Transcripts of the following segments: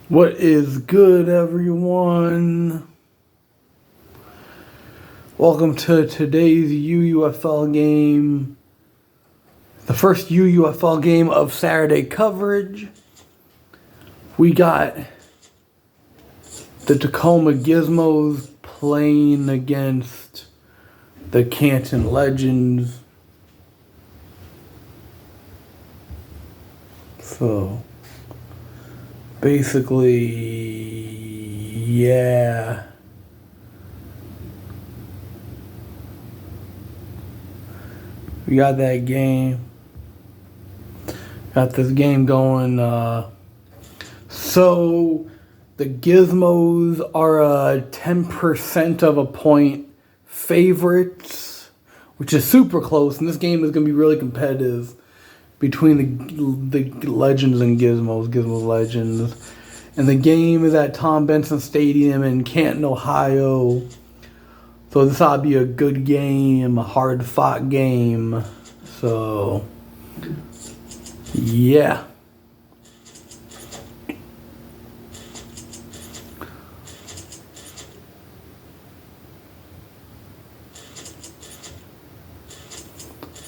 What is good, everyone? Welcome to today's UUFL game. The first UUFL game of Saturday coverage. We got the Tacoma Gizmos playing against the Canton Legends. So, basically, yeah. We got that game. Got this game going. So, the Gizmos are 10% of a point favorites, which is super close. And this game is going to be really competitive between the Legends and Gizmos, Gizmos Legends. And the game is at Tom Benson Stadium in Canton, Ohio. So this ought to be a good game, a hard-fought game. So, yeah.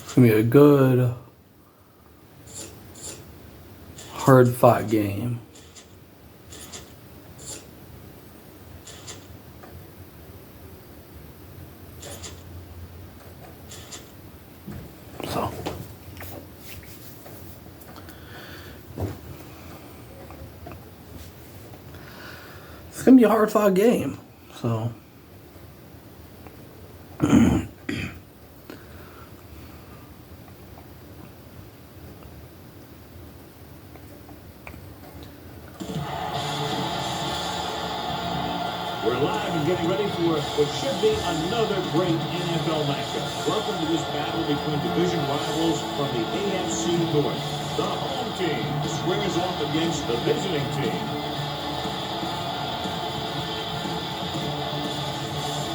It's going to be a good, hard-fought game. So, it's going to be a hard-fought game. So, we're live and getting ready for what should be another great NFL matchup. Welcome to this battle between division rivals from the AFC North. The home team squares off against the visiting team.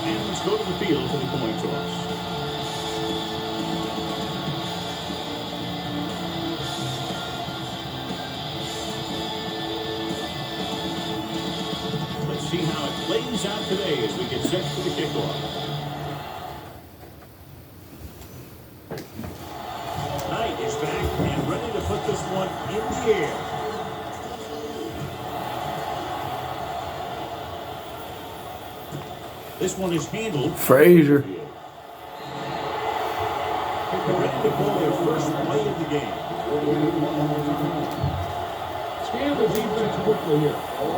And let's go to the field for the coin toss. See how it plays out today as we get set for the kickoff. Knight is back and ready to put this one in the air. This one is handled. Frazier. Ready to call their first play of the game. Scan the defense quickly here.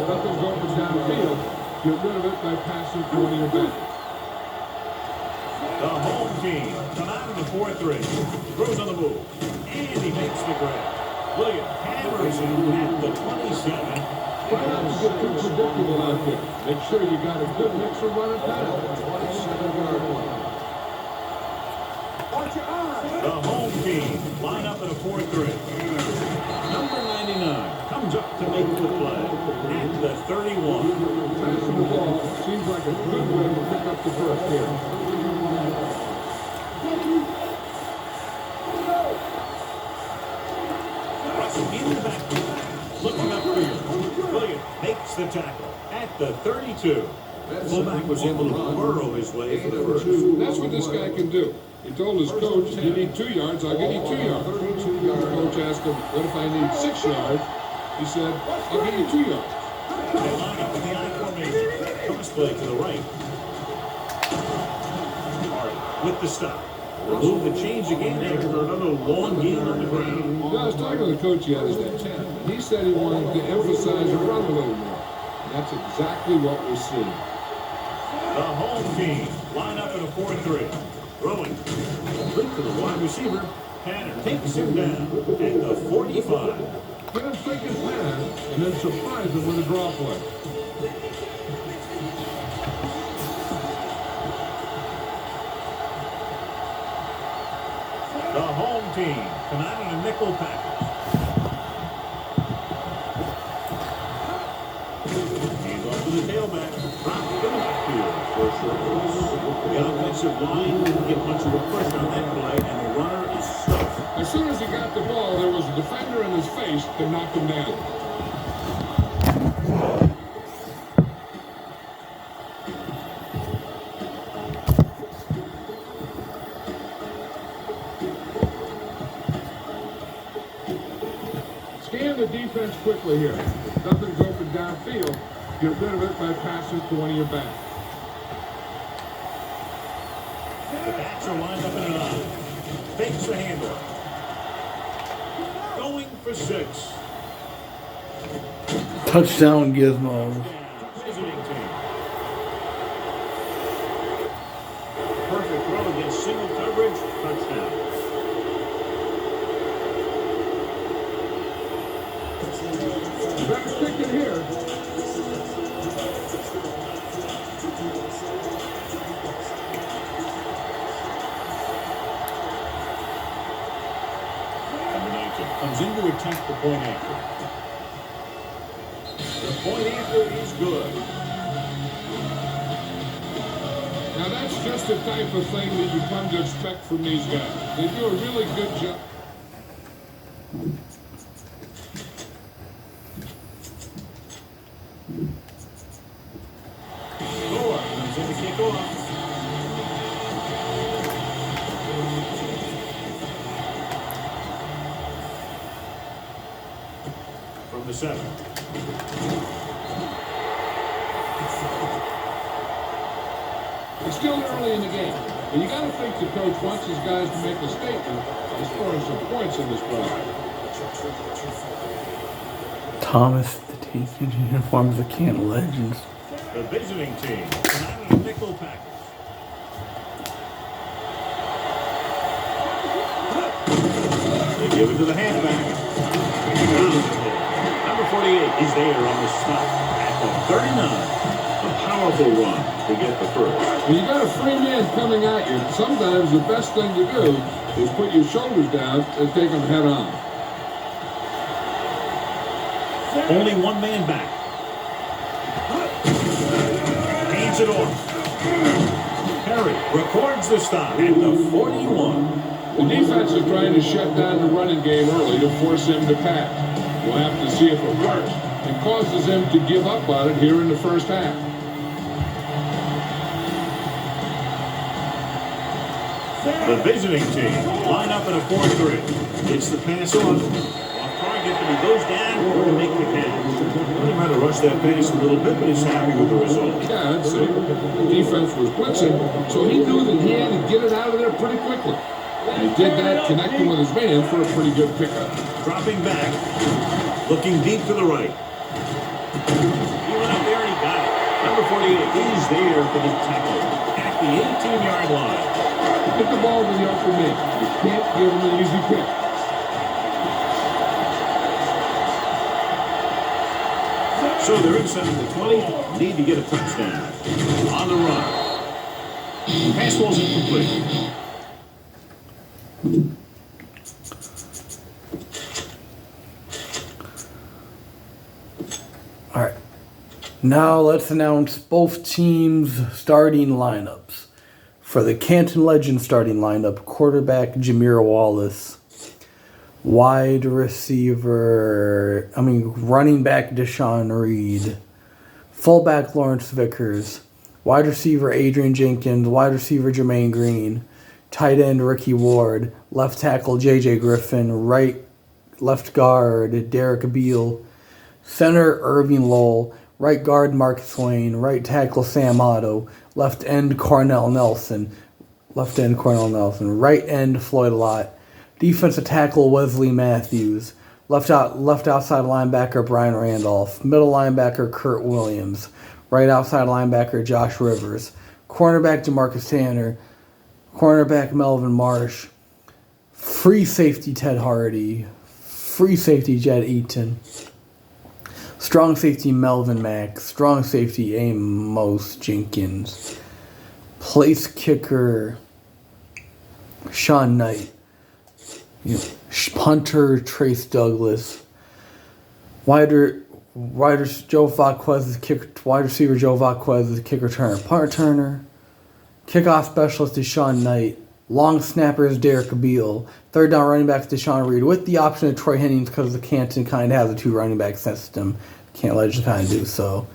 Nothing's open downfield. Get rid of it by passing to one of your backs. The home team come out in the 4-3. Throws on the move. And he makes the grab. Williams hammers him at the 27. Try not to get too predictable out there. Make sure you got a good mix of run and pass. The home team line up in a 4-3. Number 99 comes up to make the play at the 31. Passing the ball seems like a good way to pick up the first here. Russell in the backfield, looking upfield. Williams makes the tackle at the 32. Fullback was able to burrow his way for the first. That's what this guy can do. He told his coach, you need 2 yards, I'll give you 2 yards. The coach asked him, what if I need 6 yards? He said, I'll give you 2 yards. They line up in the I formation. Cross play to the right. Hart with the stop. Remove the change again after another long gain on the ground. I was talking to the coach yesterday. He said he wanted to emphasize the run a little more. And that's exactly what we're seeing. The home team line up in a 4-3. Throwing. Complete to the wide receiver. Tanner takes him down at the 45. Get him thinking pass, and then surprise him with a draw play. The home team come out in a nickel package. Hands off to the tailback. Dropped in the backfield for a short loss. The offensive line didn't get much of a push on that play, and the runner is stuck. As soon as he got the ball, there was a defender in his face to knock him down. the defense quickly here. If nothing's open downfield, get rid of it by passing to one of your backs. The backs are lined up in an eye. Fakes the handoff. Going for 6. Touchdown, Gizmos. Visiting team. Perfect throw against single coverage. Touchdown. You better stick it here. Comes in to attack the point after. The point after is good. Now that's just the type of thing that you come to expect from these guys. They do a really good job. Gore comes in to kick off. From the 7. It's still early in the game, and you got to think the coach wants his guys to make a statement as far as some points in this play. Thomas, the taking uniform of the Canton Legends. The visiting team. Tonight on nickel package. They give it to the halfback. Number 48 is there on the stop at the 39. A powerful run to get the first. When you got a free man coming at you, sometimes the best thing to do is put your shoulders down and take them head on. Only one man back. Hands it off. Perry records the stop at the 41. The defense is trying to shut down the running game early to force him to pass. We'll have to see if it works and causes him to give up on it here in the first half. The visiting team line up in a 4-3. It's the pass on. Off target, but he goes down to make the catch. He might have rushed that pass a little bit, but he's happy with the result. Yeah, I'd say the defense was blitzing, so he knew that he had to get it out of there pretty quickly. And he did that, connecting with his man for a pretty good pickup. Dropping back, looking deep to the right. He went up there and he got it. Number 48 is there for the tackle at the 18-yard line. Get the ball to the open man. You can't give him an easy pick. So they're inside the 20. Need to get a touchdown. On the run. Pass ball's incomplete. All right. Now let's announce both teams' starting lineups. For the Canton Legends starting lineup, quarterback Jameer Wallace, running back Deshaun Reed, fullback Lawrence Vickers, wide receiver Adrian Jenkins, wide receiver Jermaine Green, tight end Ricky Ward, left tackle J.J. Griffin, left guard Derek Beal, center Irving Lowell, right guard Mark Swain, right tackle Sam Otto, left end Cornell Nelson, right end Floyd Lott, defensive tackle Wesley Matthews, left outside linebacker Brian Randolph, middle linebacker Kurt Williams, right outside linebacker Josh Rivers, cornerback DeMarcus Tanner, cornerback Melvin Marsh, free safety Ted Hardy, free safety Jed Eaton, strong safety Melvin Mack, strong safety Amos Jenkins, place kicker Sean Knight, punter Trace Douglas, wide receiver Joe Vaquez is kicker returner, punt returner, kickoff specialist is Sean Knight, long snapper is Derek Beal, third down running back is Deshaun Reed, with the option of Troy Hennings because the Canton kind of has a 2 running back system. Can't let you kind of do so.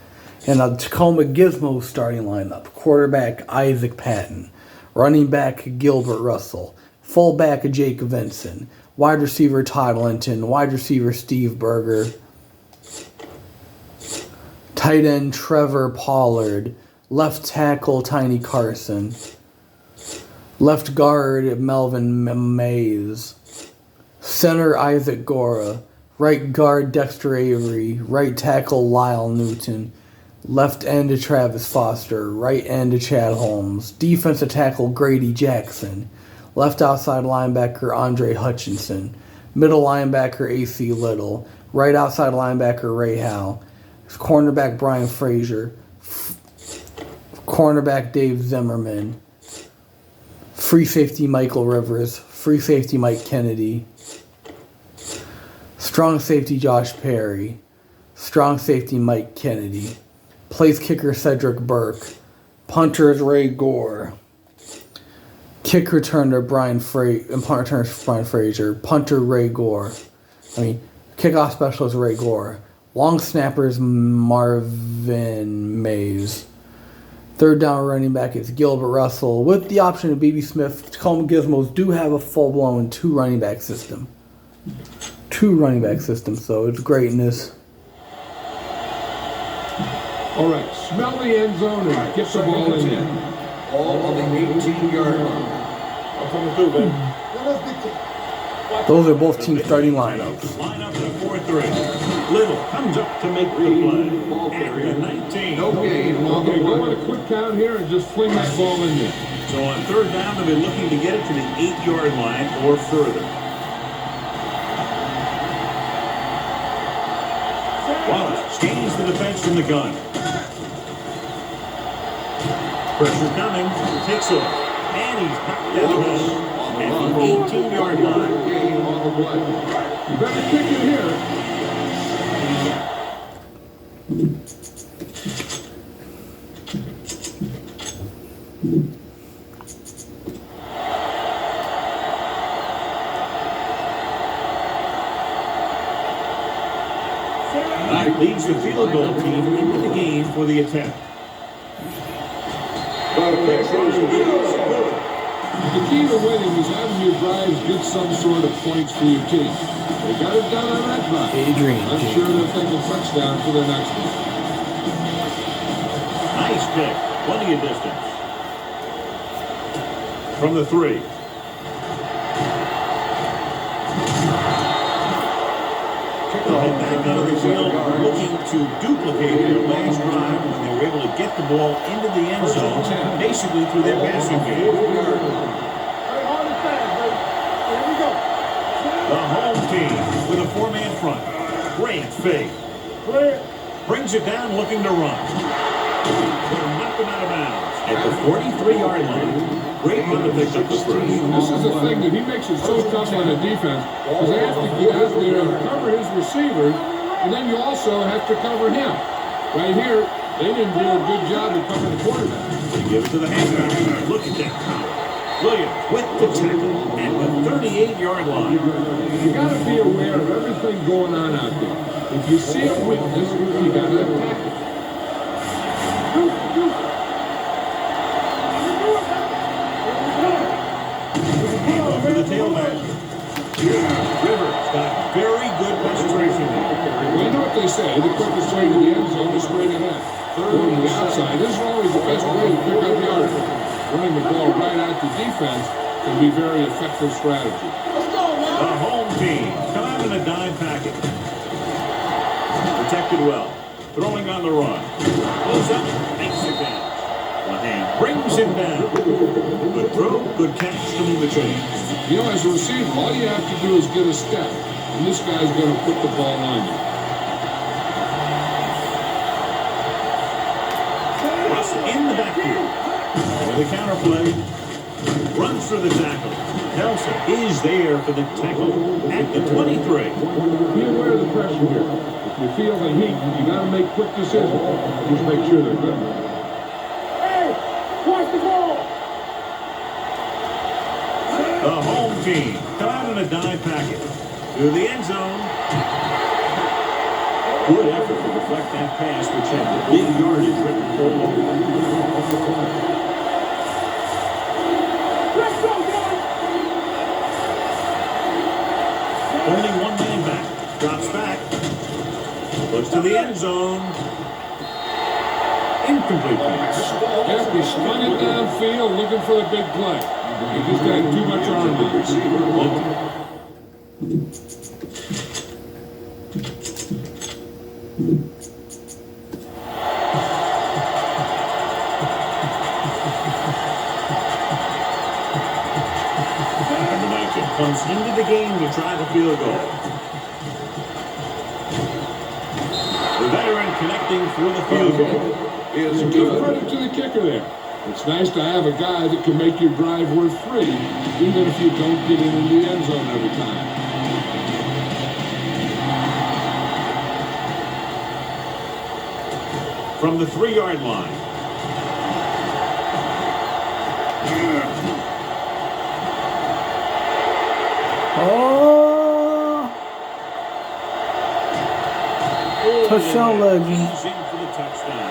And the Tacoma Gizmos starting lineup: quarterback Isaac Patton, running back Gilbert Russell, fullback Jake Vinson, wide receiver Todd Linton, wide receiver Steve Berger, tight end Trevor Pollard, left tackle Tiny Carson, left guard Melvin Mays, center Isaac Gora, right guard Dexter Avery, right tackle Lyle Newton, left end to Travis Foster, right end to Chad Holmes, defensive tackle Grady Jackson, left outside linebacker Andre Hutchinson, middle linebacker AC Little, right outside linebacker Ray Howe, cornerback Brian Frazier, cornerback Dave Zimmerman, free safety Michael Rivers, free safety Mike Kennedy, strong safety Josh Perry, strong safety Mike Kennedy, place kicker Cedric Burke, punter is Ray Gore, kick returner punt returner Brian Frazier, punter Ray Gore. Kickoff specialist Ray Gore. Long snappers Marvin Mays. Third down running back is Gilbert Russell. With the option of B.B. Smith, Tacoma Gizmos do have a full-blown two running back system, so it's greatness. All right, smell the end zone and get the ball in there. All on the 18-yard line. I'm coming through, baby. Those are both team starting lineups. Line up in a 4-3. Little comes up to make the play. Area 19. No gain. Okay, go on a quick count here and just fling that ball in there. So on third down, they'll be looking to get it to the 8-yard line or further. Wallace gains the defense from the gun. Pressure coming. Takes off. And he's knocked down at the 18-yard line. Gain on the play. You better kick it here. That leads the field goal team into the game for the attempt. The key to winning is having your drives get some sort of points for your team. They got it done on that drive. I'm sure they'll take a touchdown for their next one. Nice pick. Plenty of distance. From the 3. Head back out of the field, looking to duplicate their last drive when they were able to get the ball into the end zone, basically through their passing game. The home team with a 4-man front. Great fake. Brings it down, looking to run. They'll knock them out of bounds at the 43-yard line. Great run to pick up the first. This is the thing that he makes it so tough on the defense, because they have to get out there and cover his receiver, and then you also have to cover him. Right here, they didn't do a good job of covering the quarterback. They give it to the halfback. Look at that power. Williams with the tackle at the 38-yard line. You got to be aware of everything going on out there. If you see a weakness, you got to attack it. For the tailback. Rivers got very good penetration there. Well, you know what they say, the quickest way to the end zone is straight ahead. Third on the outside. This is always the best way to pick up yardage. Running the ball right at the defense can be very effective strategy. The home team come out in a dime packet. Protected well. Throwing on the run. Goes up, makes it down. One hand brings him down. Good throw, good catch to move the chains. You know, as a receiver, all you have to do is get a step, and this guy's going to put the ball on you. Russell in the backfield. With a counter play. Runs for the tackle. Nelson is there for the tackle at the 23. Be aware of the pressure here. If you feel the heat, you got to make quick decisions. Just make sure they're good. Hey, watch the ball. The home team come out in a dime packet to the end zone. Good effort to deflect that pass, which had the big yardage written for home. Let's go, guys. Looks to the end zone. Incomplete pass. Yep, he spun it downfield looking for the big play. He just got too much arm on Comes into the game to try the field goal. The veteran connecting for the field goal. It's a good credit to the kicker there. It's nice to have a guy that can make your drive worth 3, even if you don't get it in the end zone every time. From the 3-yard line. Oh! Touchdown Legends. He's in for the touchdown.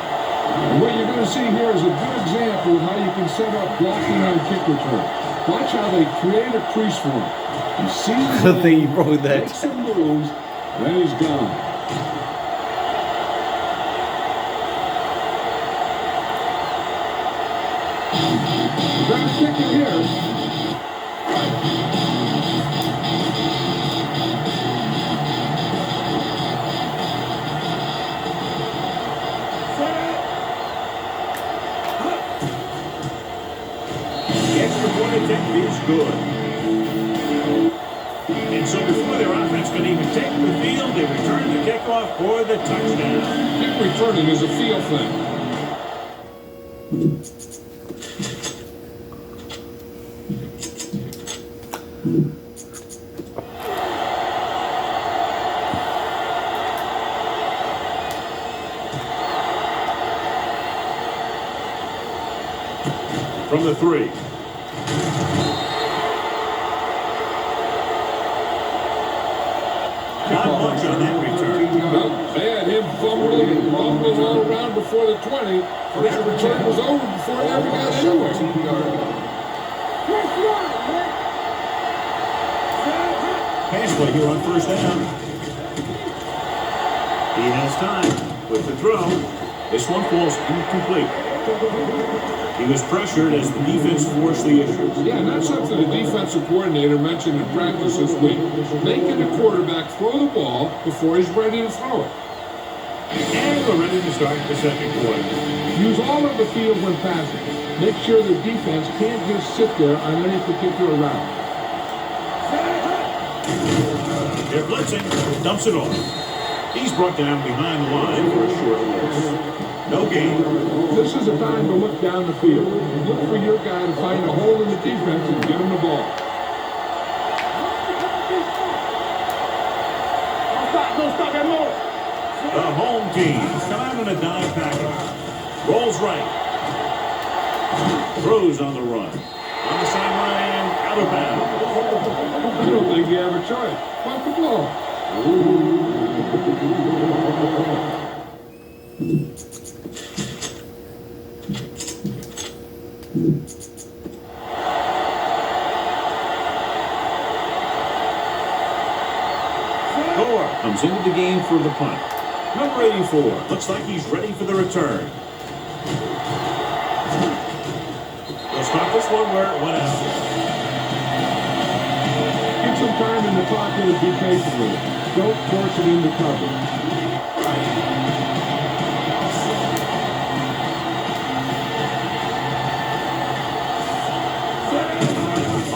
And what you're going to see here is a good example of how you can set up blocking on kick return. Watch how they create a crease for him. He sees Good thing you broke that. makes some moves, then he's gone. We're going to kick it here. Attempt is good. And so before their offense could even take the field, they return the kickoff for the touchdown. Kick returning is a feel thing. From the 3. Not much on that return. Well, they had him fumbling and bumbling all around before the 20. That return was over before he ever got anywhere. Pass play here on first down. He has time with the throw. This one falls incomplete. He was pressured as the defense forced the issue. Yeah, and that's something the defensive coordinator mentioned in practice this week. Making the quarterback throw the ball before he's ready to throw it. And we're ready to start the second quarter. Use all of the field when passing. Make sure the defense can't just sit there on any particular route. They're blitzing, dumps it off. He's brought down behind the line for a short loss. No gain. This is a time to look down the field. Look for your guy to find a hole in the defense and give him the ball. Don't stop that move. The home team come out on a dime package. Rolls right. Throws on the run. On the sideline, out of bounds. I don't think you have a choice. Punt the ball. Comes into the game for the punt. Number 84. Looks like he's ready for the return. They'll stop this one where it went out. Get some time in the pocket and be patient with it. Don't force it into cover.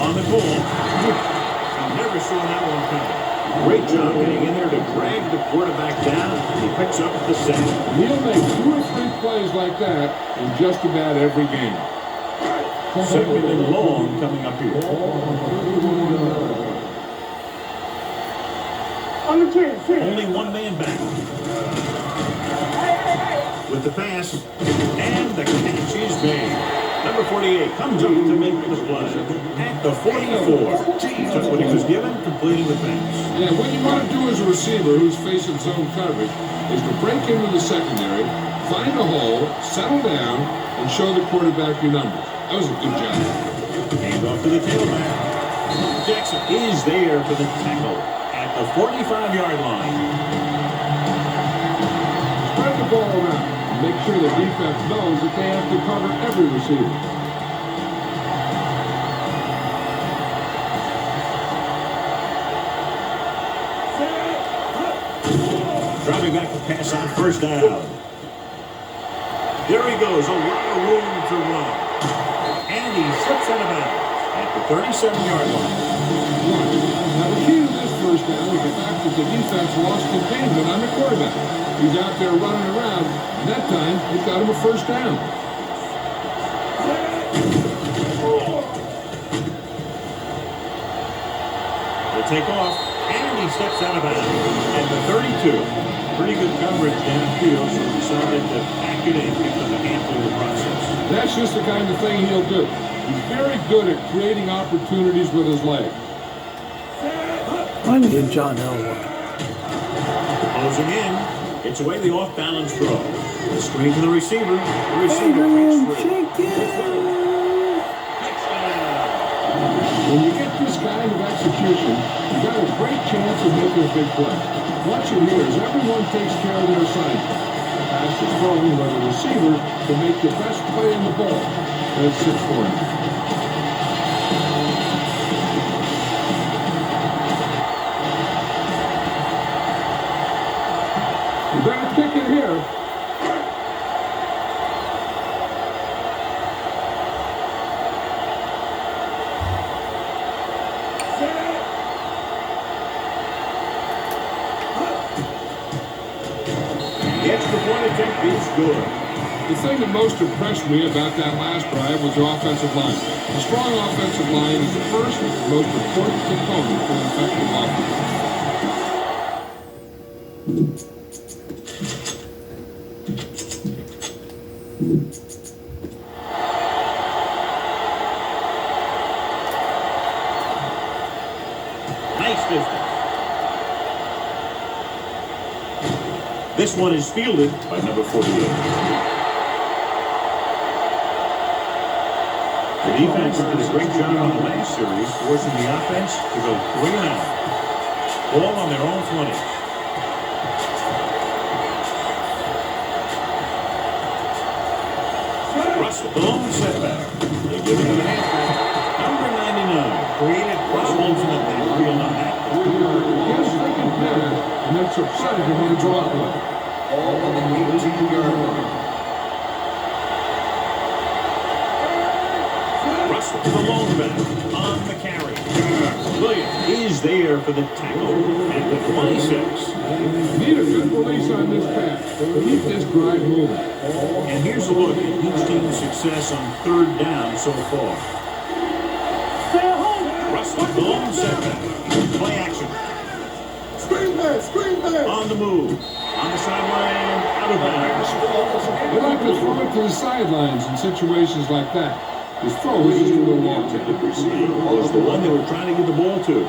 On the goal. I never saw that one coming. Great job getting in there to drag the quarterback down. He picks up the sack. He'll make 2 or 3 plays like that in just about every game. Second and long coming up here. On the 10. Only one man back. With the pass. And the catch is made. Number 48 comes up to make the play at the 44. Took what he was given, completing the pass. Yeah, what you want to do as a receiver who's facing zone coverage is to break into the secondary, find a hole, settle down, and show the quarterback your numbers. That was a good job. Hand off to the tailback. Jackson is there for the tackle at the 45-yard line. sure the defense knows that they have to cover every receiver. Driving back to pass on first down. There he goes, a lot of room to run. And he slips out of bounds at the 37-yard line. Now the key to this first down is the fact that the defense lost containment on the quarterback. He's out there running around, and that time it got him a first down. They'll take off, and he steps out of bounds at the 32. Pretty good coverage downfield, so he decided to pack it in, give them a handful of the process. That's just the kind of thing he'll do. He's very good at creating opportunities with his leg. I need John Elway. Closing in. It's away the off-balance throw. The screen to the receiver. The receiver breaks through. Touchdown. When you get this kind of execution, you got a great chance of making a big play. What you hear is everyone takes care of their assignment. The pass is thrown by the receiver to make the best play in the ball. That's 6 points. You better kick it here. Is good. The thing that most impressed me about that last drive was the offensive line. A strong offensive line is the first and most important component for an effective offense. Nice distance. This one is fielded by number 48. The defense did a great job on the last series, forcing the offense to go 3 and out. Ball on their own 20. Russell, the lone setback. They give it to the halfback. Number 99 created problems in the backfield on that. Yes, they can pass, and that's upsetting him on the draw play. All on the 18-yard line. Russell, the lone back on the carry. Williams is there for the tackle at the 26. Need a good release on this pass. Keep this drive moving. And here's a look at each team's success on 3rd down so far. Russell, the lone setback. Play action. Screen pass. On the move. On the sideline, out of bounds. They like to throw it to the sidelines in situations like that. His throw is just a little long. Was the one they were trying to get the ball to.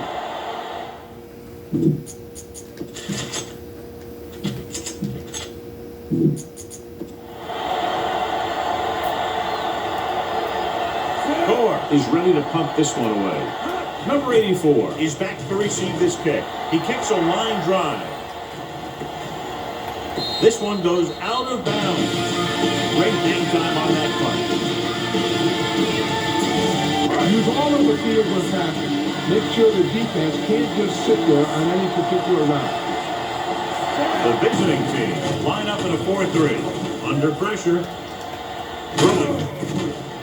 Gore is ready to pump this one away. Number 84 is back to receive this kick. He kicks a line drive. This one goes out of bounds. Great hang time on that punt. Use all of the field when passing. Make sure the defense can't just sit there on any particular route. The visiting team line up in a 4-3. Under pressure. Rolling.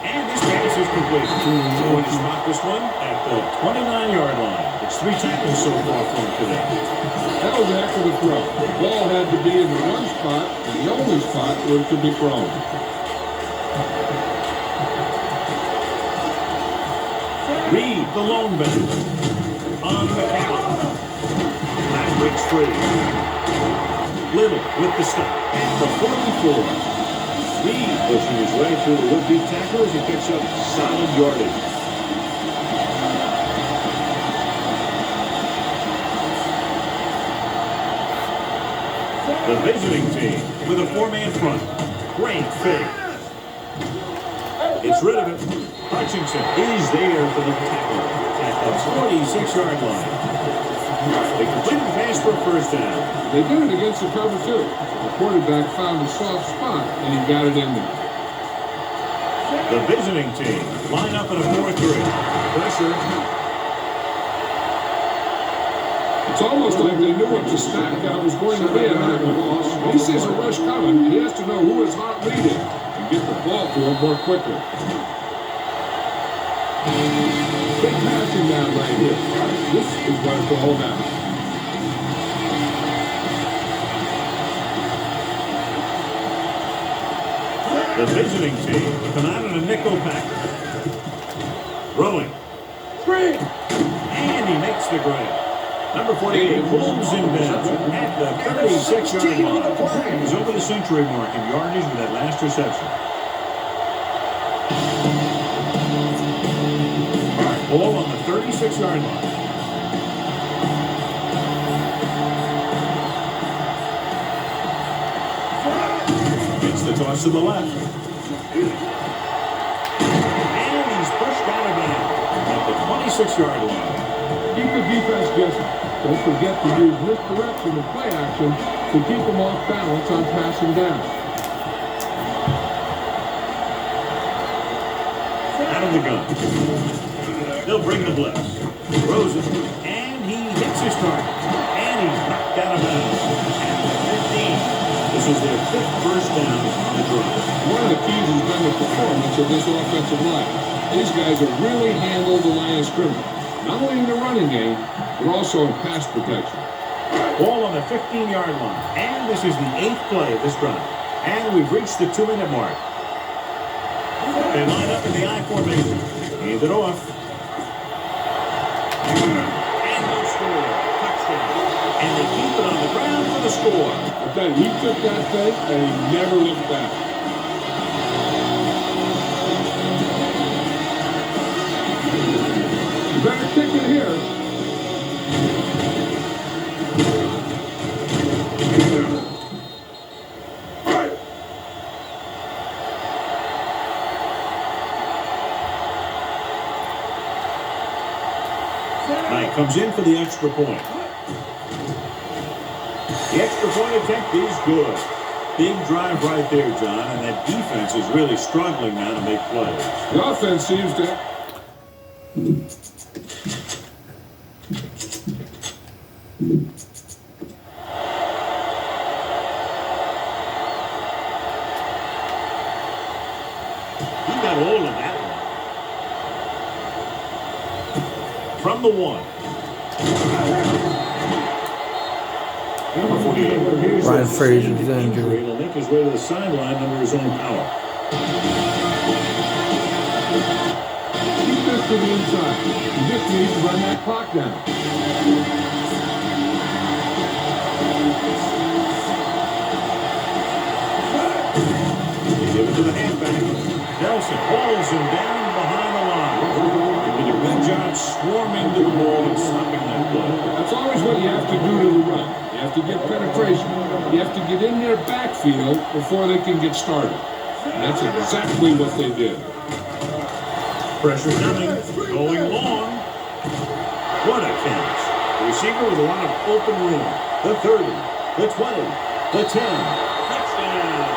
And this pass is complete. He's going to spot this one at the 29-yard line. It's 3 tackles so far for him today. That was a heck of a throw. The ball had to be in the one spot, and the only spot where it could be thrown. Reed, the lone back. On the count. That breaks free. Little with the stop at the 44. Reed pushing his way through the would-be tackle as he picks up solid yardage. The visiting team with a 4-man front. Great fake. It's rid of it. Hutchinson is there for the tackle at the 46-yard line. They completed the pass for a first down. They did it against the cover, too. The quarterback found a soft spot, and he got it in there. The visiting team line up in a 4-3. Pressure. It's almost like they knew what the snap count was going to be in that one. When he sees a rush coming, he has to know who his hot lead is and get the ball to him more quickly. Big passing down right here. This is what it's all about. The visiting team come out in a nickel pack. Rolling. Screen. And he makes the grab. Number 48 pulls him down at the 36-yard line. He's over the century mark in yardage with that last reception. Ball on the 36-yard line. Gets the toss to the left. And he's pushed out of bounds at the 26-yard line. Keep the defense guessing. Don't forget to use misdirection and play action to keep them off balance on passing down. Out of the gun. They'll bring the blitz. Throws it. And he hits his target. And he's knocked out of bounds at the 15. This is their 5th first down on the drive. One of the keys has been the performance of this offensive line. These guys have really handled the line of scrimmage. Not only in the running game, but also in pass protection. Ball on the 15-yard line. And this is the 8th play of this drive. And we've reached the 2-minute mark. They line up in the I formation. Hand it off. And they'll score. Touchdown. And they keep it on the ground for the score. Okay, he took that thing and he never looked back. You better kick it here. Knight comes in for the extra point. The extra point attempt is good. Big drive right there, John, and that defense is really struggling now to make plays. The offense seems to... He got all of that one. From the 1. Ryan Frazier's injured. He'll make his way to the sideline under his own power. Keep this to the inside. You just need to run that clock down. They give it to the halfback. Nelson pulls him down behind the line. They did a good job swarming to the ball and stopping that play. That's always what you have to do to the run. You have to get penetration. You have to get in their backfield before they can get started. And that's exactly what they did. Pressure coming, going long. What a catch. The receiver with a lot of open room. The 30, the 20, the 10. Touchdown.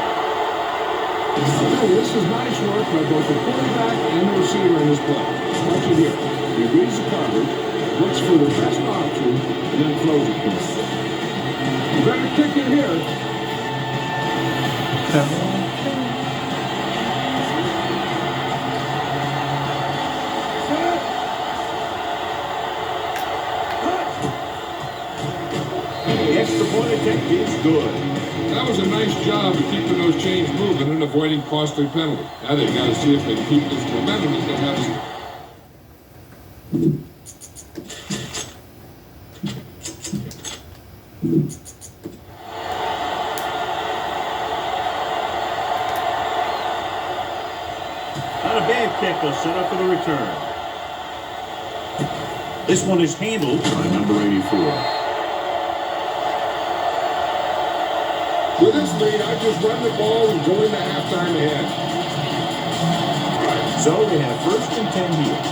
This is nice work by both the quarterback and the receiver in this play. Watch it here. He reads the coverage, looks for the best option, and then throws it to him. You better kick it here. The extra point attempt is good. That was a nice job of keeping those chains moving and avoiding costly penalties. Now they got to see if they can keep this momentum that they have. Not a bad kick. They'll set up for the return. This one is handled by number 84. With this lead, I just run the ball and go into halftime ahead. So they have 1st and 10 here.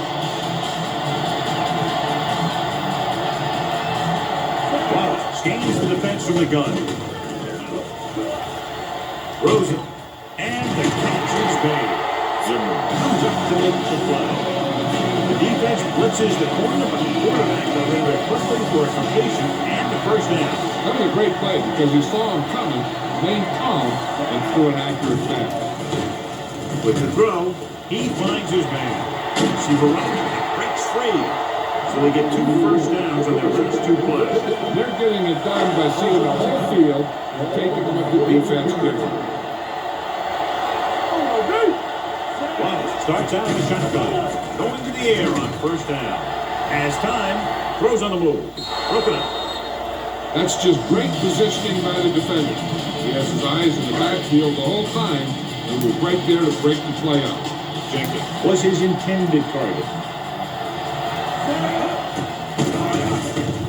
Scans the defense from the gun. Throws it. And the catch is made. Zimmer comes up to make the play. The defense blitzes the corner, but the quarterback got in there quickly for a completion and the first down. That was a great play because he saw him coming, remained calm, and threw an accurate pass. With the throw, he finds his man. Receiver right, breaks free. So they get 2 first downs on their first 2 plays. They're getting it done by seeing the whole field and taking what the defense gives them. Starts out in the shotgun. Going to the air on first down. Has time. Throws on the move. Broken up. That's just great positioning by the defender. He has his eyes in the backfield the whole time and was right there to break the play up. Jenkins was his intended target.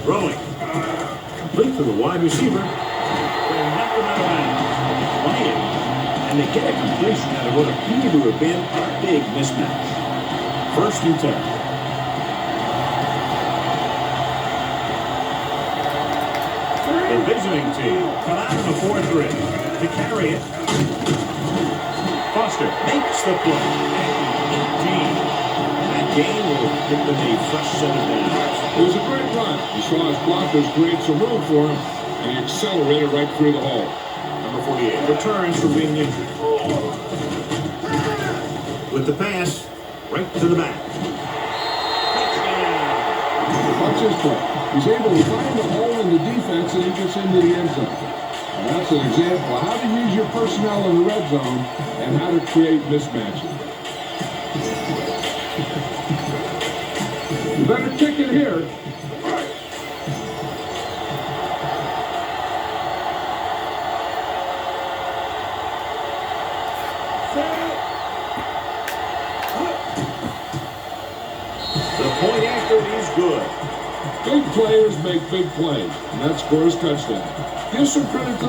Throwing. Complete to the wide receiver. They knock him out of bounds. Playing. And they get a completion out of what appeared to have been a big mismatch. First and 10. The visiting team come out in the 4-3 to carry it. Foster makes the play at the 18. That game will give them a fresh set of downs. It was a great run. He saw his blockers create some room for him, and he accelerated right through the hole. Number 48 returns from being injured. With the pass, right to the back. Watch his play. He's able to find a hole in the defense and he gets into the end zone. And that's an example of how to use your personnel in the red zone and how to create mismatches. You better kick it here. Point after it is good. Big players make big plays, and that scores touchdown. Give some credit to...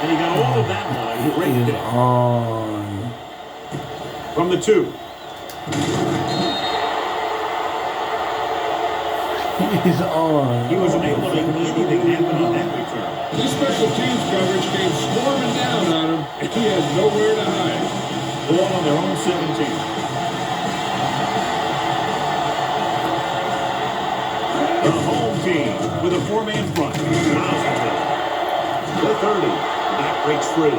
And he got all of that line right there. On. From the 2. He's on. He was unable to make anything happen on that return. This special teams coverage came swarming down on him, and he had nowhere to hide. Ball on their own 17. The home team with a 4-man front. The 30. Back breaks free.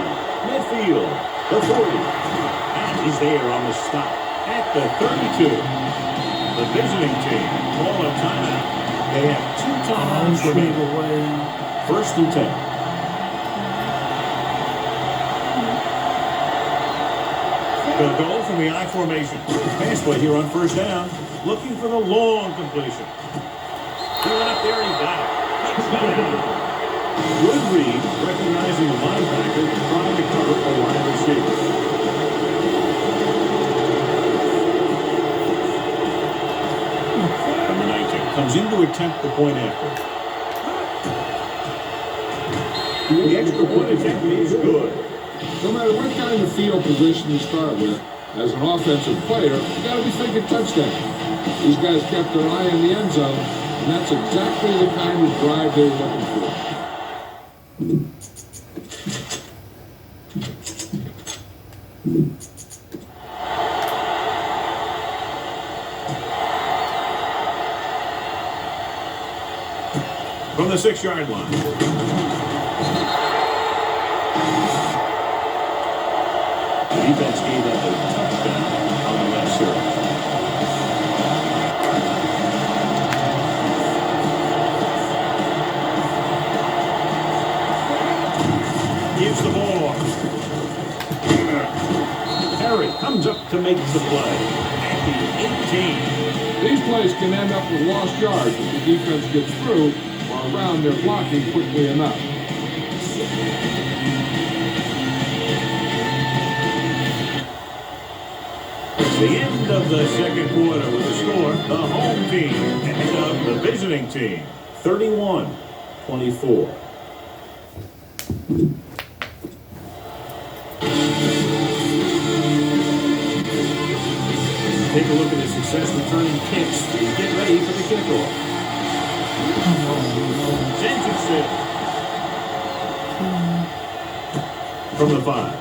Midfield. The 40. And he's there on the stop at the 32. The visiting team call a timeout. They have 2 timeouts remaining. First and 10. They'll go from the I formation. Pass play here on first down. Looking for the long completion. He went up there and he got it. Touchdown. Good read, recognizing the linebacker and trying to cover a wide receiver. Number 19 comes in to attempt the point after. The extra point attempt is good. No matter what kind of field position you start with, as an offensive player, you got to be thinking touchdown. These guys kept their eye on the end zone, and that's exactly the kind of drive they were looking for. From the 6-yard line. The defense gave up a touchdown on the last serve. Gives the ball. Harry comes up to make the play at the 18. These plays can end up with lost yards if the defense gets through or around their blocking quickly enough. It's the end of the second quarter with the score. The home team ahead of the visiting team. 31-24. take a look at his success returning kicks. He's getting ready for the kickoff. Sends it safe. From the 5.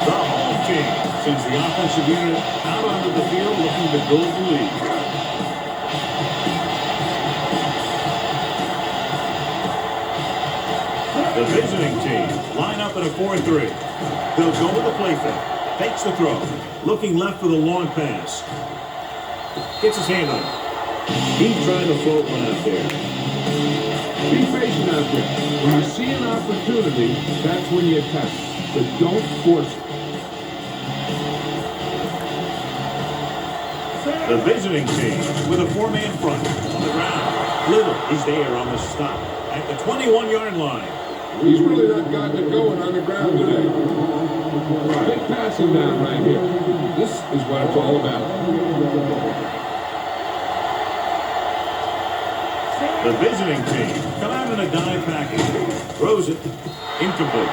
The home team sends the offensive unit out onto the field looking to go for the lead. The visiting team line up in a 4-3. They'll go with the play fake. Fakes the throw. Looking left for the long pass. Gets his hand on it. He's trying to float one out there. Be patient out there. When you see an opportunity, that's when you attack. But don't force it. The visiting team with a 4-man front on the ground. Little is there on the stop at the 21-yard line. He's really not gotten it going on the ground today. Big passing down right here. This is what it's all about. The visiting team come out in a dive package. Throws it. Incomplete.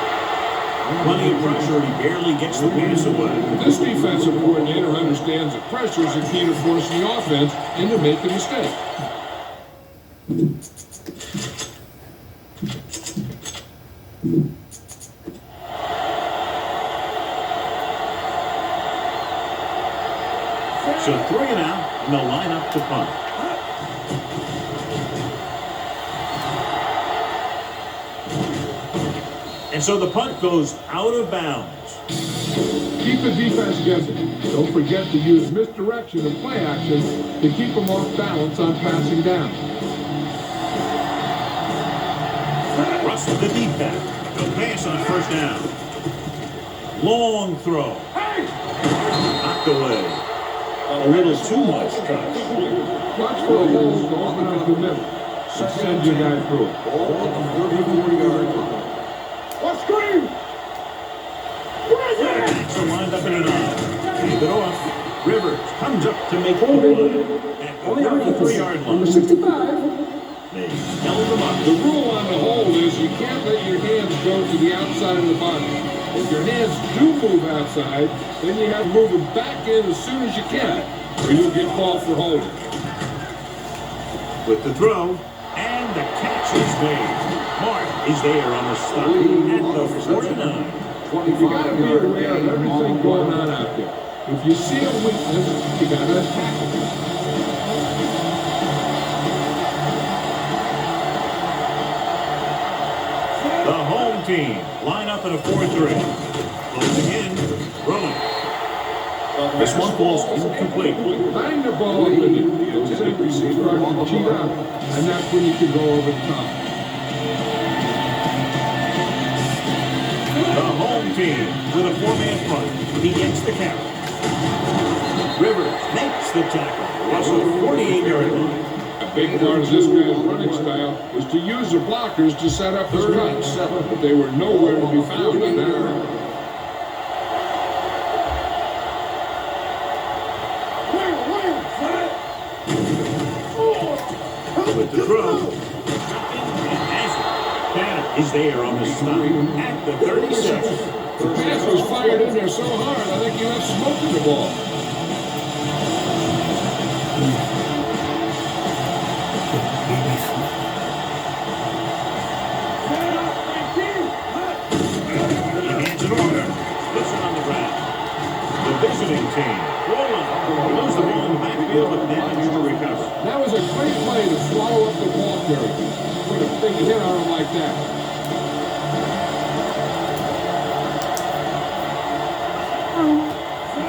Plenty of pressure. He barely gets the pass away. This defensive coordinator understands that pressure is the key to forcing the offense into making a mistake. So 3 and out, and they'll line up to punt. And so the punt goes out of bounds. Keep the defense guessing. Don't forget to use misdirection and play action to keep them off balance on passing down. Russ with the deep back. The pass on first down. Long throw. Knocked away. A little too much touch. Watch for the holes to open up the middle. Send your guy through it. What screen? Backs are lined up in an eye. Hand it off. Rivers comes up to make the play at the 33-yard line. 65. They held them up. The rule on the hole is you can't let your hands go to the outside of the body. If your hands do move outside, then you have to move them back in as soon as you can, or you'll get called for holding. With the throw, and the catch is made. Mark is there on the stop at the 49. You got to be aware of everything going on out there. If you see a weakness, you got to attack it. The home team line up in a 4-3. Closing in, throwing. This one falls incomplete. Find the ball up in you. Those safeties start to cheat out, and that's when you can go over the top. The home team with a 4-man front. He gets the count. Rivers makes the tackle. Russell 48-yard line. A big part of this guy's running style was to use the blockers to set up his cuts, but they were nowhere to be found on that run. With the throw. And has it. Cannon is there on the stop at the 36. The pass was fired in there so hard, I think he left smoke in the ball. He hands it over. Puts it on the ground. The visiting team. Rolling. Throws the ball in the backfield, but managed to recover. That was a great play to swallow up the ball carrier. Put a big hit on him like that.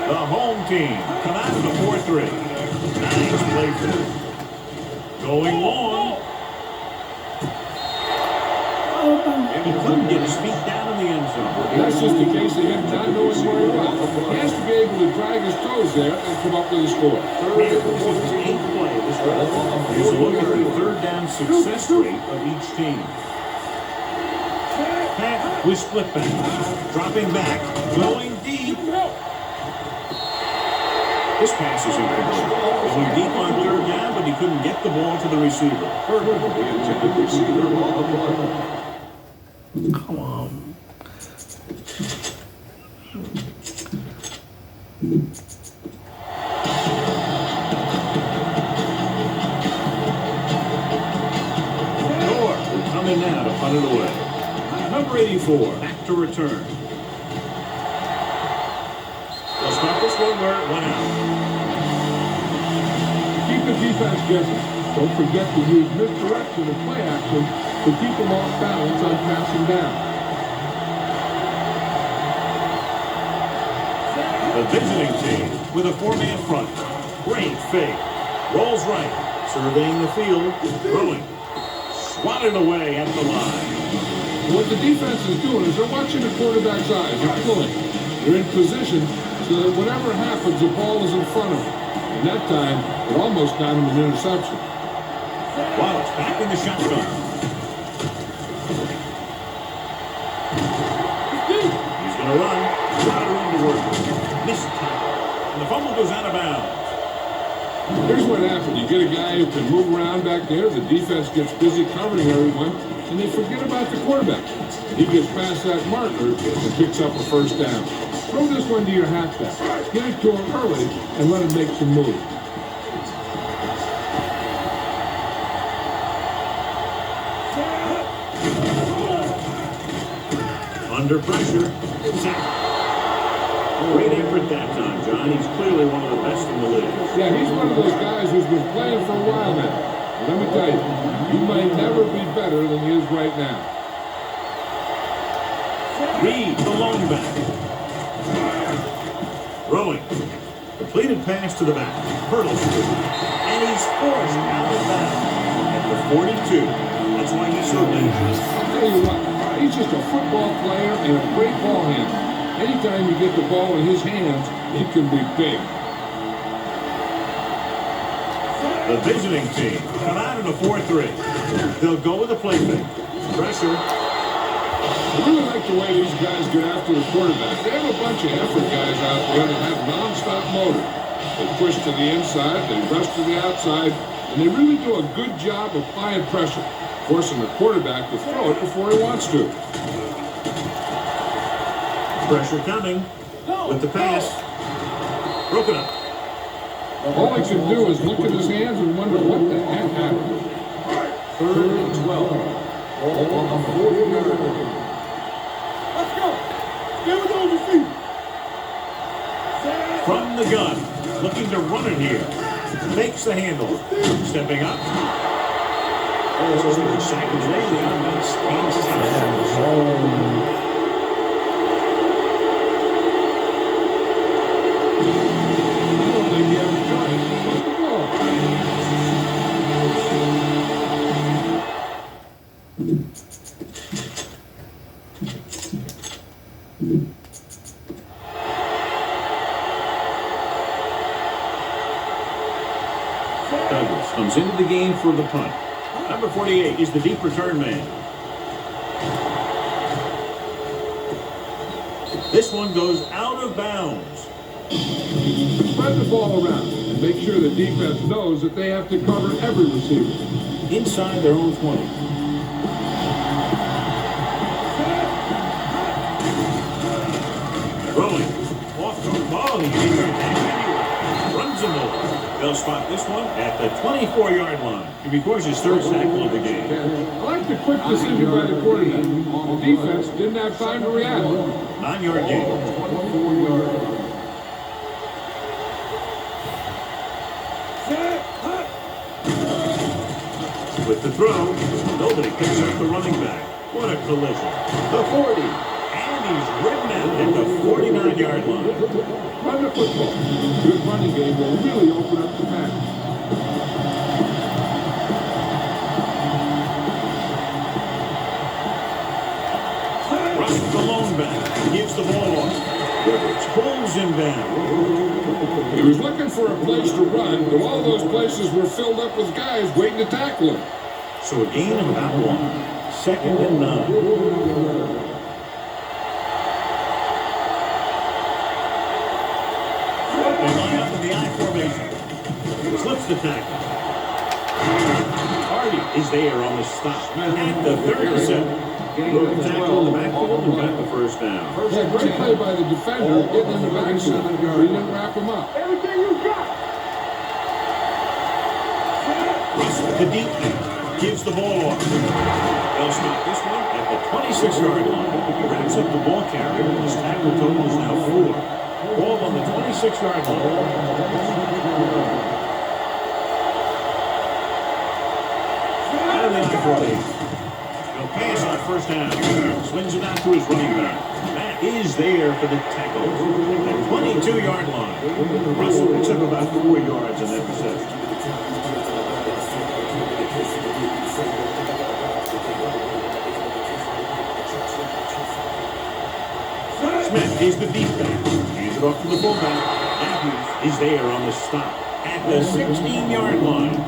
The home team come out of the 4-3. Nice play through. Going long. And he couldn't get his feet down in the end zone. That's just a case of him not knowing where he was. He has to be able to drag his toes there and come up with a score. This is his 8th play of this drive. Here's a look at the third down success rate of each team. Pat with split back. Dropping back. Going deep. This pass is incomplete. Going deep on third down, but he couldn't get the ball to the receiver. The intended receiver on the play. Come on. swatted away. Number 84, back to return. They'll start this one where it went out. Keep the defense guessing. Don't forget to use misdirection and play action to keep them off balance on passing down. The visiting team with a four-man front. Great fake. Rolls right. Surveying the field. Throwing. Swatted away at the line. What the defense is doing is they're watching the quarterback's eyes. They're pulling. They're in position so that whatever happens, the ball is in front of them. And that time, it almost got him an interception. Wallace back in the shotgun. He's going to run. A lot of room to work. Missed tackle. And the fumble goes out of bounds. Here's what happened. You get a guy who can move around back there. The defense gets busy covering everyone, and they forget about the quarterback. He gets past that marker and picks up a first down. Throw this one to your halfback. Get it to him early and let him make some moves. Under pressure. Sack. Great effort that time, John. He's clearly one of the best in the league. Yeah, he's one of those guys who's been playing for a while now. And let me tell you, he might never be better than he is right now. Reed, the lone back. Throwing. Completed pass to the back. Hurdles through. And he's forced out of bounds at the 42. That's why he's so dangerous. I'll tell you what, he's just a football player and a great ball handler. Anytime you get the ball in his hands, it can be big. The visiting team come out in a 4-3. They'll go with a play fake. Pressure. I really like the way these guys get after the quarterback. They have a bunch of effort guys out there that have non-stop motor. They push to the inside, they rush to the outside, and they really do a good job applying pressure, forcing the quarterback to throw it before he wants to. Pressure coming with the pass. Broken up. All he can do is look at his hands and wonder what the heck happened. 3rd and 12. Ball on the 40-yard line. Let's go. Stay with those feet. From the gun. Looking to run it here. Makes the handle. Stepping up. Oh, so the sack is lately on that Douglas comes into the game for the punt. Number 48 is the deep return man. This one goes out of bounds. Spread the ball around and make sure the defense knows that they have to cover every receiver. Inside their own 20. Throwing. Off the ball. He runs him over. They'll spot this one at the 24-yard line. He records his third tackle of the game. I like the quick decision by the quarterback. The defense didn't have time to react. 9-yard gain. 24-yard line. With the throw, nobody picks up the running back. What a collision. The 40. And he's ridden out at the 49-yard line. Run the football. Good running game will really open up the pass. Russ, the lone back, gives the ball off. Rivers pulls him down. He was looking for a place to run, but all those places were filled up with guys waiting to tackle him. So a gain of about 1. 2nd and 9. They line up in the I formation. Slips the tackle. Hardy is there on the stop at the 37. Broke the tackle in the backfield and got the first down. Yeah, great play by the defender getting in the backfield. He didn't wrap him up. Everything you got. Russ with the deep. gives the ball off. They'll stop this one at the 26-yard line. He wraps up the ball carrier, and his tackle total is now 4. Ball on the 26-yard line. Out of the I-formation. He'll pass on first down. Swings it out to his running back. That is there for the tackle. At 22-yard line. Russell picks up about 4 yards in that reception. Smith is the deep back. Hands it off to the fullback. Matthews is there on the stop at the 16-yard line.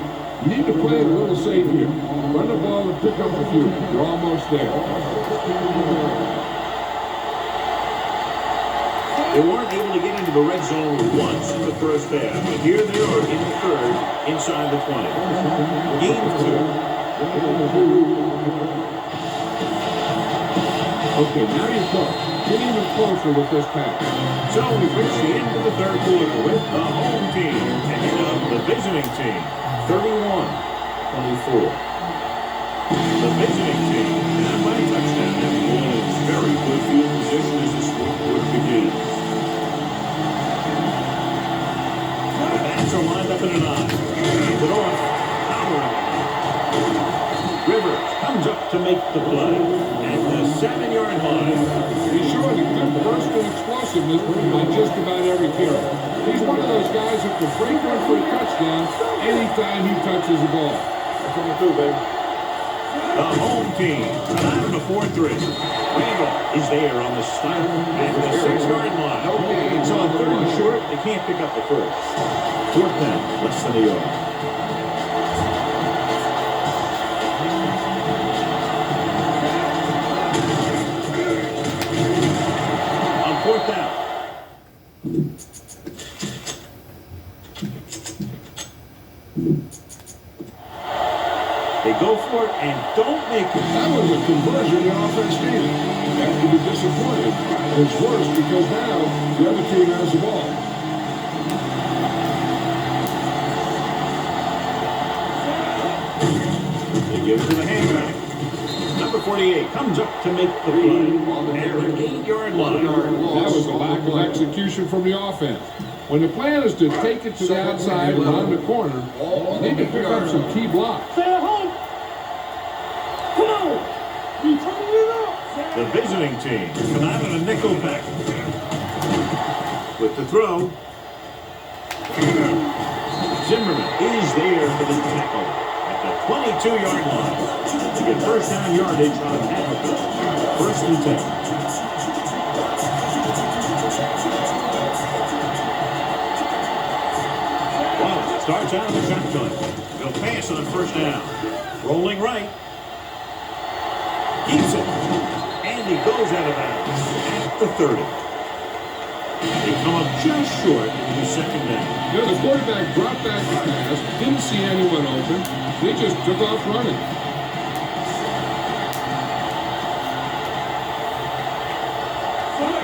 You need to play it a little safe here. Run the ball and pick up a few. You're almost there. They weren't able to get into the red zone once in the first half, but here they are in the third, inside the 20. Gain of 2. Okay, now you're close. Get even closer with this pass. So we reach the end of the third quarter with the home team ahead of the visiting team, 31-24. The visiting team, down by a touchdown, have been in very good field position as this fourth quarter begins. The bats are lined up in an eye. Hands it off. Power. Rivers comes up to make the play at the 7-yard line. He's showing a good burst and explosiveness on just about every carry. He's one of those guys who can break one for a touchdown anytime he touches the ball. That's coming through, baby. The home team, out of the 4-3. Randall is there on the stop at the 6-yard line. It's on third and short. They can't pick up the first. Fourth down, less than a yard. On fourth down. They go for it and don't make it. That was a conversion the offense needed. After be disappointed, it's worse because now the other team has the ball. They give it to the halfback. Number 48 comes up to make the play at the 8-yard line. That was a lack of execution from the offense. When the plan is to take it to the outside and around the corner, you need to pick up some key blocks. Stay at home. Come on. You turning it up. The visiting team come out in a nickel back. With the throw. Zimmerman is there for the tackle at the 22-yard line to get first down yardage on Hamilton. First and 10. Starts out of the shotgun. He'll pass on first down. Rolling right. Keeps it. And he goes out of bounds at the 30. They come up just short in the second down. You know, the quarterback dropped back the pass, didn't see anyone open. They just took off running.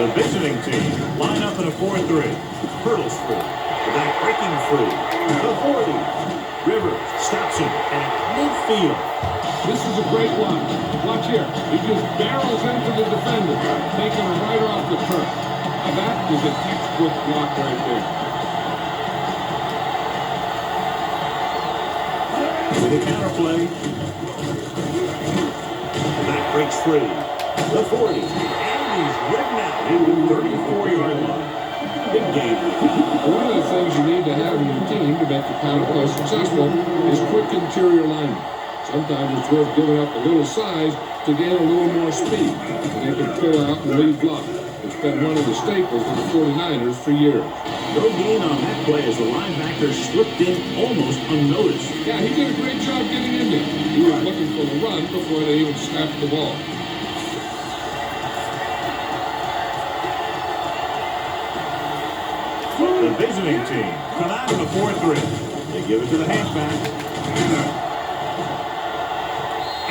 The visiting team line up in a 4-3. Hurdles through. The back breaking free. The 40. Rivers stops him at midfield. This is a great line. Watch here. He just barrels into the defender, taking him right off the turf. Now that is a textbook block right there. With a counterplay. The back breaks free. The 40. And he's ridden out at the 34-yard line. Big game. One of the things you need to have in your team to make the counterplay successful is quick interior linemen. Sometimes it's worth giving up a little size to gain a little more speed, and they can pull out and lead block. It's been one of the staples of the 49ers for years. No gain on that play as the linebacker slipped in almost unnoticed. Yeah, he did a great job getting in there. He was looking for the run before they even snapped the ball. The visiting team come out in the 4-3. They give it to the halfback.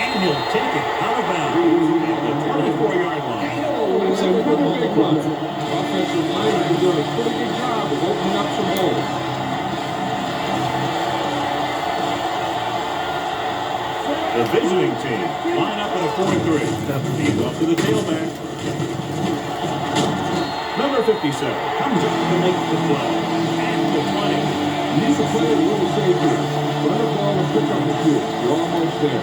And he'll take it out of bounds at the 24-yard line. Oh, it's another big run. Offensive line has done a pretty good job of opening up some holes. The The visiting team line up in a 4-3. Hand off to the tailback. Number 57 comes up to make the play. At the 20. He's a player who will save you. Run the ball and pick up the field. You're almost there.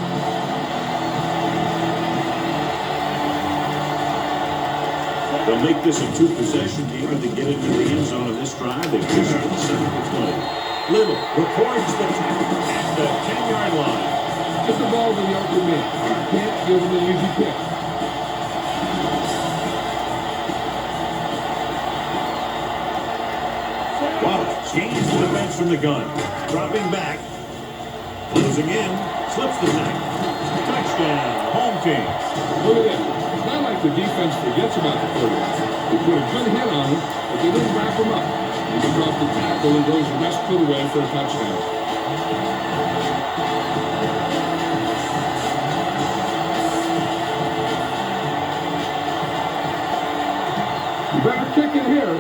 They'll make this a 2-possession game if they get into the end zone of this drive. They push it inside the 20. Little records the tackle at the 10-yard line. Get the ball to the open man. You can't give him an easy pick. Wallace gains the defense from the gun. Dropping back. Closing in. Slips the tackle. Touchdown. Home team. Look at that. It's not like the defense forgets about the quarterback. They put a good hit on him, but they didn't wrap him up. He gets off the tackle and goes the rest of the way for a touchdown. You better kick it here.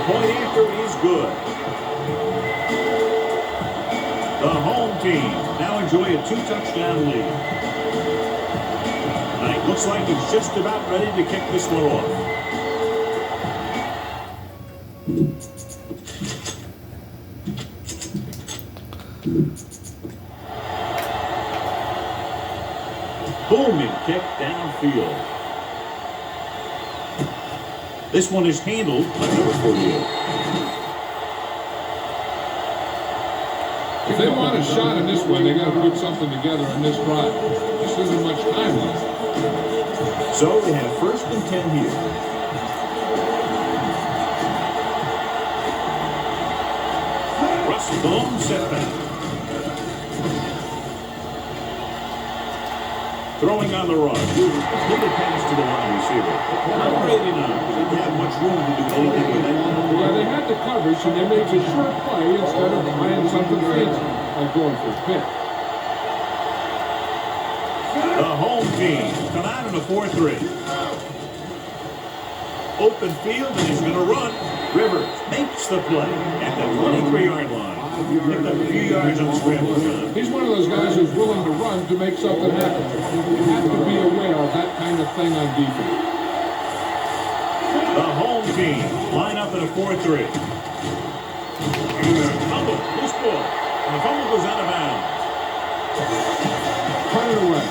Point after is good. The home team now enjoy a 2-touchdown lead. And it looks like he's just about ready to kick this one off. Booming kick downfield. This one is handled by number 48. If they want a shot in this one, they got to put something together on this drive. This isn't much time left. So they have 1st and 10 here. Russ Boom setback. Throwing on the run. Little pass to the wide receiver. Not great enough. They didn't have much room to do anything with it. Yeah, they had the coverage, and they made a short play instead of playing something fancy, like going for a pick. The home team come out in a 4-3. Open field, and he's going to run. Rivers makes the play at the 23-yard line. Picked up a few yards on the scramble. He's one of those guys who's willing to run to make something happen. You have to be aware of that kind of thing on defense. The home team line up in a 4-3. Fumble, loose ball, and the fumble goes out of bounds. Punt it away.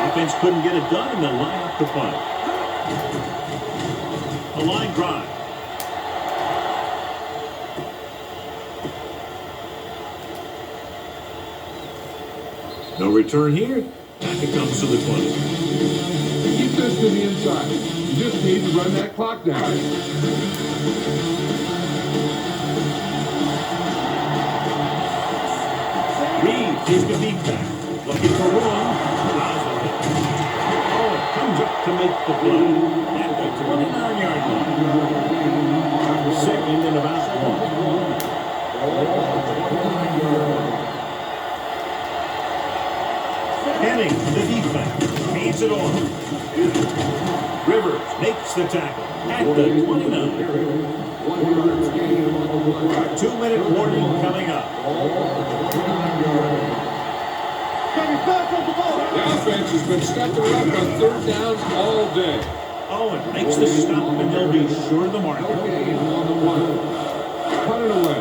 Offense couldn't get it done, and they'll line up the punt. A line drive. No return here. Back it comes to the 20. Keep this to the inside. You just need to run that clock down. Reed is the deep back. Looking for room. Oh, it comes up to make the play at the 29-yard line. 2nd and about 1. Henning, the deep back, hands it on. Rivers makes the tackle at the 29. 2-minute warning coming up. The offense has been stepping up on 3rd downs all day. Owen makes the stop, and they'll be sure of the mark. Punt it away.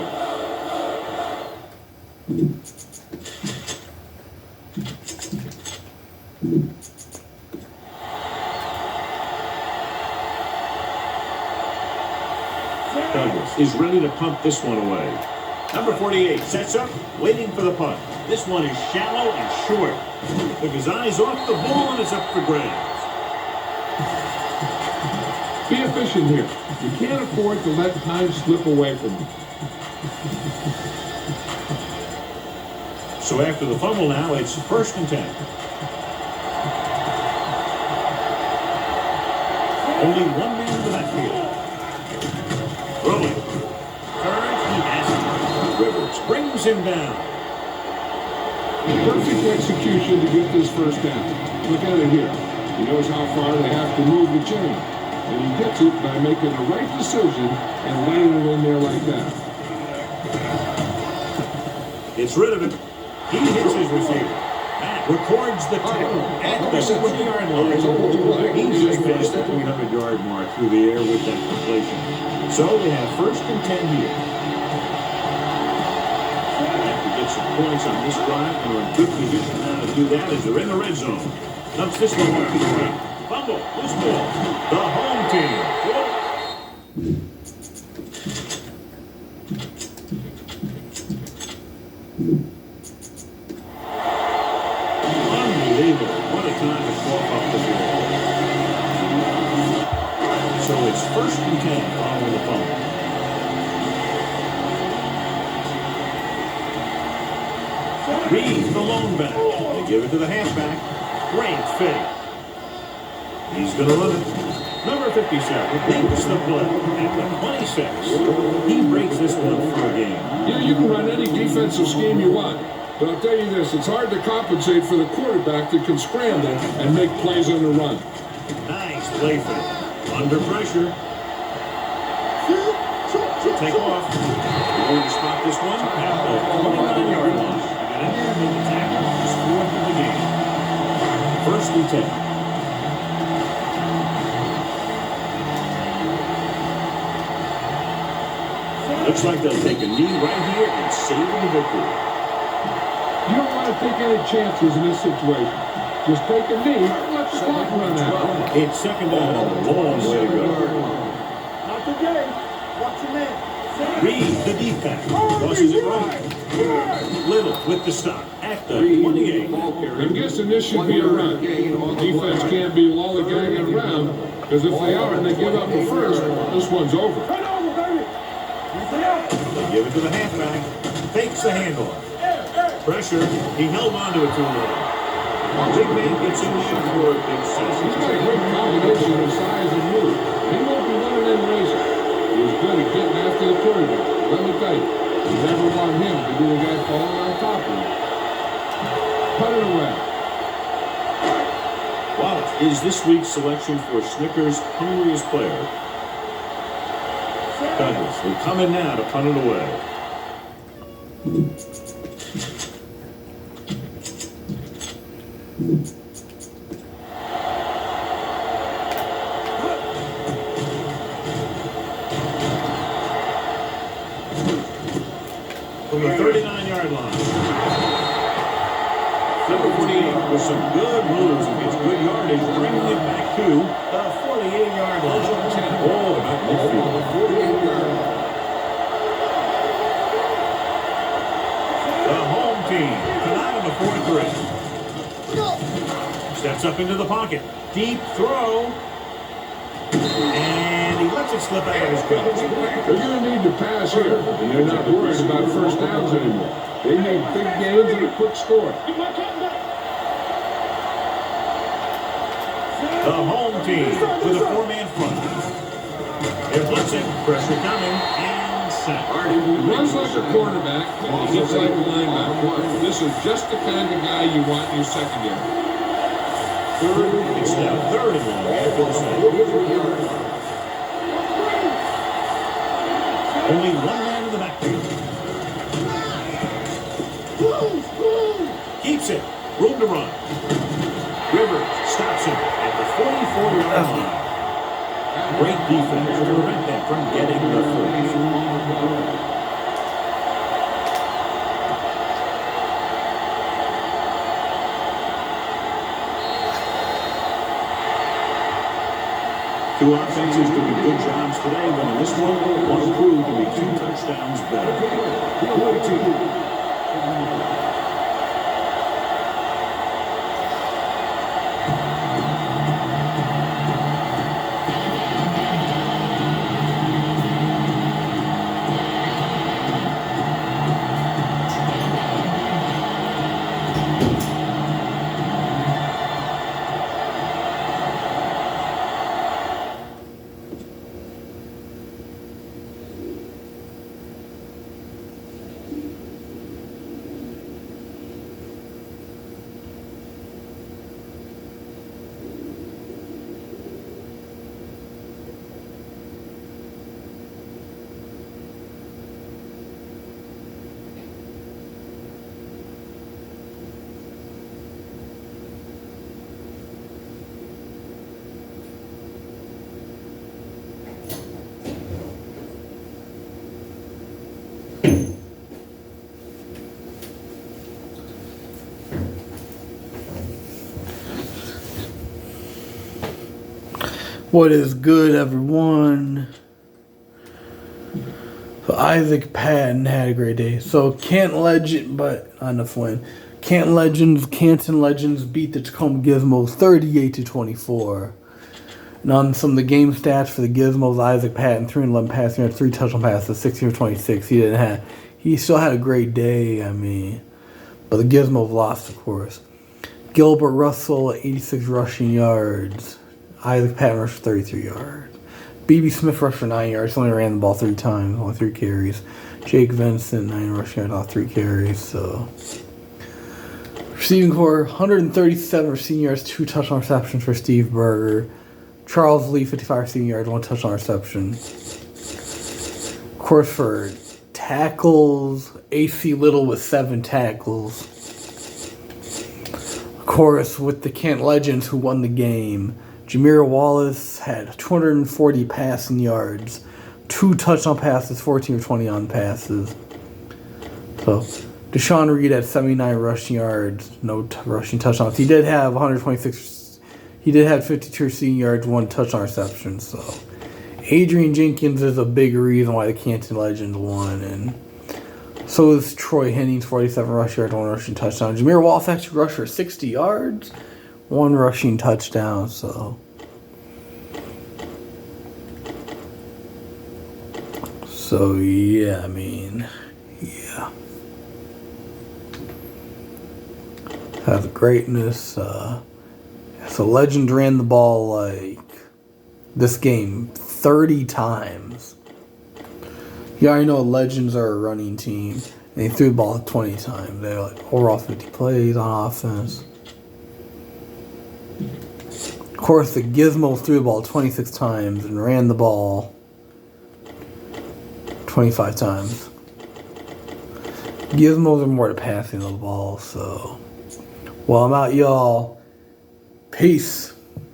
Douglas is ready to punt this one away. Number 48 sets up, waiting for the punt. This one is shallow and short. Took his eyes off the ball, and it's up for grabs. Be efficient here. You can't afford to let time slip away from you. So after the fumble now, it's 1st and 10. Only one man in the backfield. Rolling. Turns, he has it. Rivers brings him down. Perfect execution to get this first down. Look at it here. He knows how far they have to move the chain. And he gets it by making the right decision and laying it in there like that. It's rid of it. He hits his receiver. Matt records the tackle at the 20-yard line. He's just past the 300-yard mark through the air with that completion. So they have 1st and 10 here. Have to get some points on this drive. They're in good position now to do that as they're in the red zone. Dumps this one off his right. Fumble, loose ball. The home team. Unbelievable. What a time to cough up the ball. So it's 1st and 10 following the fumble. Reed, the lone back. They give it to the halfback. Great fake. He's going to run it. Number 57 makes the play at the 26. He breaks this one for a game. Yeah, you can run any defensive scheme you want. But I'll tell you this, it's hard to compensate for the quarterback that can scramble and make plays on the run. Nice play fake. Under pressure. Take off. We're going to spot this one at the 29-yard line. Got in there and made the tackle. It's 4th of the game. 1st and 10. Looks like they'll take a knee right here and save the victory. You don't want to take any chances in this situation. Just take a knee and let the clock run out. It's 2nd down and a long way to go. Not today. Watch your man. Reed, the deep back, crosses it right. Little with the stop at the 28. I'm guessing this should be a run. Defense can't be lollygagging around, because if they are and they give up the first, this one's over. Turn over, baby. They give it to the halfback. Fakes the handoff. Pressure. He held on to it too long. Big man gets in there for a big He's success. got a great combination of size and move. He won't be running in races. He's good at getting after the quarterback. Let me tell you, you never want him to be the guy falling on top of him. Put it away. Wallace is this week's selection for Snickers' hungriest player. Douglas will come in now to punt it away. From the 39-yard line. Number 48 with some good moves and gets good yardage, bringing it back to the 48-yard line. Oh, not midfield, the 48-yard line. The home team, tonight on the 4-3. Steps up into the pocket. Deep throw. And he lets it slip out of his grip. They're going to need to pass here, and they're not worried about first downs anymore. They need big gains and a quick score. The home team with a 4-man front. They're blitzing, pressure coming, and sack. He runs like a quarterback, and he hits like a linebacker. This is just the kind of guy you want in your secondary. It's now 3rd and long after the snap. Only one man in the backfield. Keeps it. Room to run. Rivers stops him at the 44-yard line. Great defense to prevent them from getting the first. Two offenses doing good jobs today, but in this one proved to be 2 touchdowns better. What is good, everyone? So Isaac Patton had a great day. So Canton Legend, but not enough win. Canton Legends beat the Tacoma Gizmos 38-24. And on some of the game stats for the Gizmos, Isaac Patton 311 passing yards, 3 touchdown passes, 16 for 26. He still had a great day. I mean, but the Gizmos lost, of course. Gilbert Russell 86 rushing yards. Isaac Patton rushed for 33 yards. B.B. Smith rushed for 9 yards. Only ran the ball 3 times, only 3 carries. Jake Vincent 9 rushing yards off 3 carries. So receiving core 137 receiving yards, 2 touchdown receptions for Steve Berger. Charles Lee 55 receiving yards, 1 touchdown reception. Of course, for tackles, AC Little with 7 tackles. Of course, with the Canton Legends who won the game, Jameer Wallace had 240 passing yards, 2 touchdown passes, 14 of 20 on passes. So Deshaun Reed had 79 rushing yards, no rushing touchdowns. He did have 126. He did have 52 receiving yards, 1 touchdown reception. So Adrian Jenkins is a big reason why the Canton Legends won, and so is Troy Hennings, 47 rushing yards, 1 rushing touchdown. Jameer Wallace actually rushed for 60 yards, 1 rushing touchdown. So yeah, I mean, yeah. Have greatness. So Legends ran the ball like this game 30 times. You already know Legends are a running team, and they threw the ball 20 times. They were like overall 50 plays on offense. Of course, the Gizmos threw the ball 26 times and ran the ball 25 times. Gizmos are more to passing the ball, so. Well, I'm out, y'all. Peace.